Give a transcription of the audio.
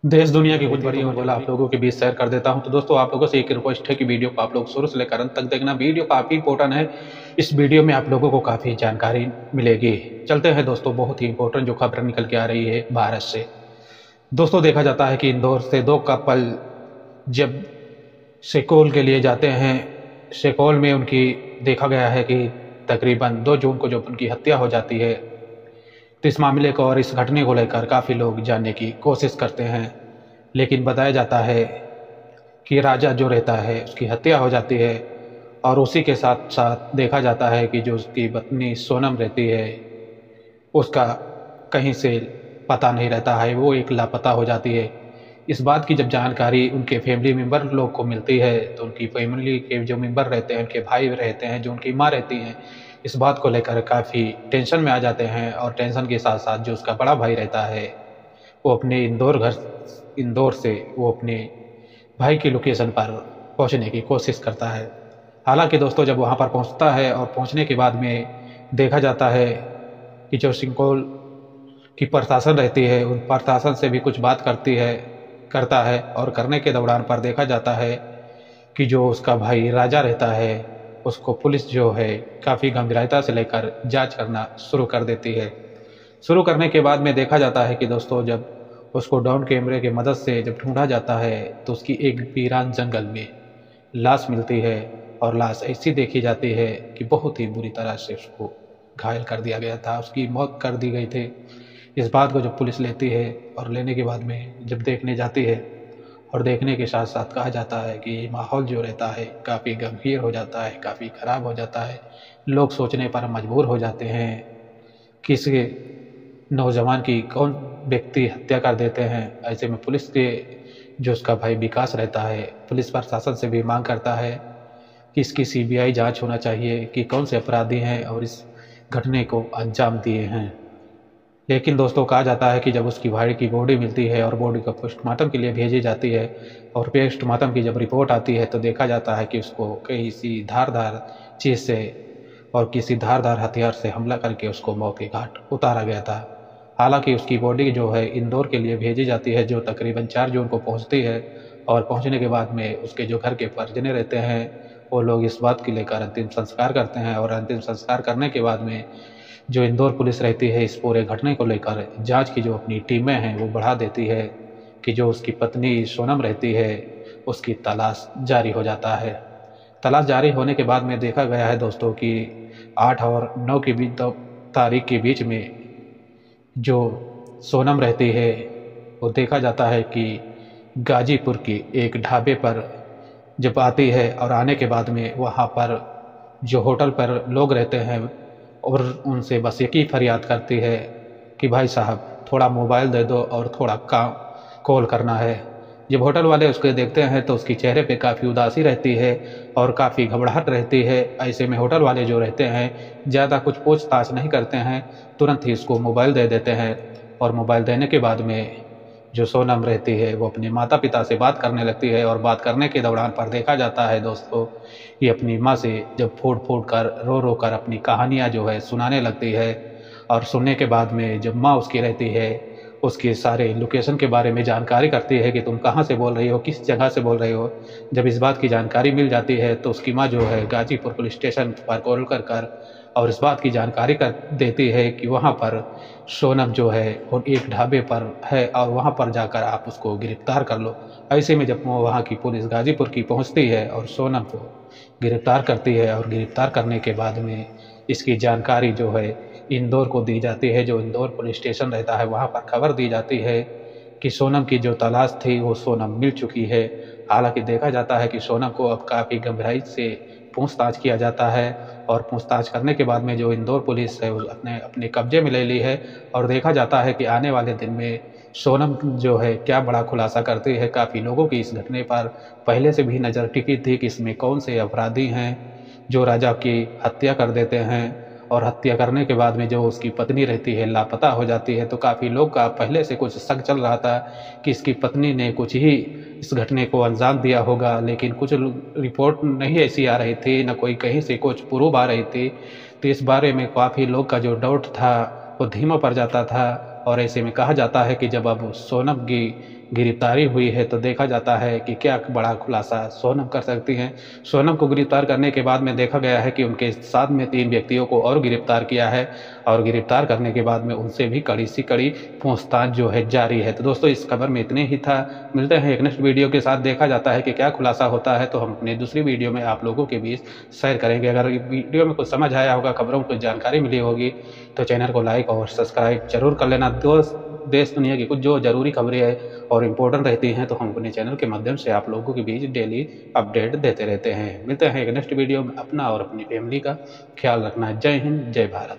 देश दुनिया की कुछ बड़ी और बोला आप लोगों के बीच शेयर कर देता हूं। तो दोस्तों, आप लोगों से एक रिक्वेस्ट है कि वीडियो को आप लोग शुरू से लेकर अंत तक देखना। वीडियो काफ़ी इंपॉर्टेंट है। इस वीडियो में आप लोगों को काफ़ी जानकारी मिलेगी। चलते हैं दोस्तों, बहुत ही इंपॉर्टेंट जो खबर निकल के आ रही है भारत से। दोस्तों, देखा जाता है कि इंदौर से दो कपल जब शेकोल के लिए जाते हैं, शेकोल में उनकी देखा गया है कि तकरीबन 2 जून को जब उनकी हत्या हो जाती है, तो इस मामले को और इस घटने को लेकर काफ़ी लोग जानने की कोशिश करते हैं। लेकिन बताया जाता है कि राजा जो रहता है उसकी हत्या हो जाती है, और उसी के साथ साथ देखा जाता है कि जो उसकी पत्नी सोनम रहती है उसका कहीं से पता नहीं रहता है, वो एक लापता हो जाती है। इस बात की जब जानकारी उनके फैमिली मेम्बर लोग को मिलती है, तो उनकी फैमिली के जो मेम्बर रहते हैं, उनके भाई रहते हैं, जो उनकी माँ रहती हैं, इस बात को लेकर काफ़ी टेंशन में आ जाते हैं। और टेंशन के साथ साथ जो उसका बड़ा भाई रहता है वो अपने इंदौर से वो अपने भाई की लोकेशन पर पहुंचने की कोशिश करता है। हालांकि दोस्तों, जब वहां पर पहुंचता है और पहुंचने के बाद में देखा जाता है कि जो सिंकोल की प्रशासन रहती है उन प्रशासन से भी कुछ बात करता है, और करने के दौरान पर देखा जाता है कि जो उसका भाई राजा रहता है उसको पुलिस जो है काफ़ी गंभीरता से लेकर जांच करना शुरू कर देती है। शुरू करने के बाद में देखा जाता है कि दोस्तों, जब उसको डाउन कैमरे की मदद से जब ढूंढा जाता है तो उसकी एक वीरान जंगल में लाश मिलती है, और लाश ऐसी देखी जाती है कि बहुत ही बुरी तरह से उसको घायल कर दिया गया था, उसकी मौत कर दी गई थी। इस बात को जब पुलिस लेती है और लेने के बाद में जब देखने जाती है, और देखने के साथ साथ कहा जाता है कि माहौल जो रहता है काफ़ी गंभीर हो जाता है, काफ़ी ख़राब हो जाता है। लोग सोचने पर मजबूर हो जाते हैं कि इस नौजवान की कौन व्यक्ति हत्या कर देते हैं। ऐसे में पुलिस के जो उसका भाई विकास रहता है, पुलिस प्रशासन से भी मांग करता है कि इसकी सीबीआई जांच होना चाहिए कि कौन से अपराधी हैं और इस घटने को अंजाम दिए हैं। लेकिन दोस्तों, कहा जाता है कि जब उसकी भाई की बॉडी मिलती है और बॉडी को पोस्टमार्टम के लिए भेजी जाती है, और पोस्टमार्टम की जब रिपोर्ट आती है तो देखा जाता है कि उसको किसी धारदार चीज़ से और किसी धारदार हथियार से हमला करके उसको मौत के घाट उतारा गया था। हालांकि उसकी बॉडी जो है इंदौर के लिए भेजी जाती है, जो तकरीबन 4 जून को पहुंचती है, और पहुंचने के बाद में उसके जो घर के परिजन रहते हैं वो लोग इस बात को लेकर अंतिम संस्कार करते हैं। और अंतिम संस्कार करने के बाद में जो इंदौर पुलिस रहती है इस पूरे घटने को लेकर जांच की जो अपनी टीमें हैं वो बढ़ा देती है कि जो उसकी पत्नी सोनम रहती है उसकी तलाश जारी हो जाता है। तलाश जारी होने के बाद में देखा गया है दोस्तों कि 8 और 9 के बीच तारीख के बीच में जो सोनम रहती है वो देखा जाता है कि गाजीपुर की एक ढाबे पर जब आती है, और आने के बाद में वहाँ पर जो होटल पर लोग रहते हैं और उनसे बस एक ही फरियाद करती है कि भाई साहब थोड़ा मोबाइल दे दो और थोड़ा काम कॉल करना है। जब होटल वाले उसके देखते हैं तो उसकी चेहरे पे काफ़ी उदासी रहती है और काफ़ी घबराहट रहती है। ऐसे में होटल वाले जो रहते हैं ज़्यादा कुछ पूछताछ नहीं करते हैं, तुरंत ही उसको मोबाइल दे देते हैं। और मोबाइल देने के बाद में जो सोनम रहती है वो अपने माता पिता से बात करने लगती है, और बात करने के दौरान पर देखा जाता है दोस्तों ये अपनी माँ से जब फूट फूट कर रो कर अपनी कहानियाँ जो है सुनाने लगती है। और सुनने के बाद में जब माँ उसकी रहती है उसके सारे लोकेशन के बारे में जानकारी करती है कि तुम कहाँ से बोल रही हो, किस जगह से बोल रही हो। जब इस बात की जानकारी मिल जाती है तो उसकी माँ जो है गाजीपुर पुलिस स्टेशन पर कॉल कर और इस बात की जानकारी कर देती है कि वहाँ पर सोनम जो है वो एक ढाबे पर है और वहाँ पर जाकर आप उसको गिरफ्तार कर लो। ऐसे में जब वहाँ की पुलिस गाजीपुर की पहुँचती है और सोनम को गिरफ्तार करती है, और गिरफ्तार करने के बाद में इसकी जानकारी जो है इंदौर को दी जाती है। जो इंदौर पुलिस स्टेशन रहता है वहाँ पर खबर दी जाती है कि सोनम की जो तलाश थी वो सोनम मिल चुकी है। हालांकि देखा जाता है कि सोनम को अब काफ़ी गंभीराई से पूछताछ किया जाता है, और पूछताछ करने के बाद में जो इंदौर पुलिस है वो अपने अपने कब्जे में ले ली है। और देखा जाता है कि आने वाले दिन में सोनम जो है क्या बड़ा खुलासा करती है। काफ़ी लोगों की इस घटने पर पहले से भी नज़र टिकी थी कि इसमें कौन से अपराधी हैं जो राजा की हत्या कर देते हैं, और हत्या करने के बाद में जो उसकी पत्नी रहती है लापता हो जाती है। तो काफ़ी लोग का पहले से कुछ शक चल रहा था कि इसकी पत्नी ने कुछ ही इस घटने को अंजाम दिया होगा, लेकिन कुछ रिपोर्ट नहीं ऐसी आ रही थी, न कोई कहीं से कुछ प्रूफ आ रही थी। तो इस बारे में काफ़ी लोग का जो डाउट था वो धीमा पड़ जाता था। और ऐसे में कहा जाता है कि जब अब सोनम की गिरफ्तारी हुई है तो देखा जाता है कि क्या बड़ा खुलासा सोनम कर सकती हैं। सोनम को गिरफ्तार करने के बाद में देखा गया है कि उनके साथ में 3 व्यक्तियों को और गिरफ्तार किया है और गिरफ्तार करने के बाद में उनसे भी कड़ी से कड़ी पूछताछ जो है जारी है। तो दोस्तों इस खबर में इतने ही था। मिलते हैं एक नेक्स्ट वीडियो के साथ। देखा जाता है कि क्या खुलासा होता है तो हम अपनी दूसरी वीडियो में आप लोगों के बीच शेयर करेंगे। अगर वीडियो में कुछ समझ आया होगा, खबरों में कुछ जानकारी मिली होगी तो चैनल को लाइक और सब्सक्राइब जरूर कर लेना। दोस्त देश दुनिया की कुछ जो ज़रूरी खबरें हैं और इम्पोर्टेंट रहती हैं तो हम अपने चैनल के माध्यम से आप लोगों के बीच डेली अपडेट देते रहते हैं। मिलते हैं एक नेक्स्ट वीडियो में। अपना और अपनी फैमिली का ख्याल रखना। जय हिंद, जय भारत।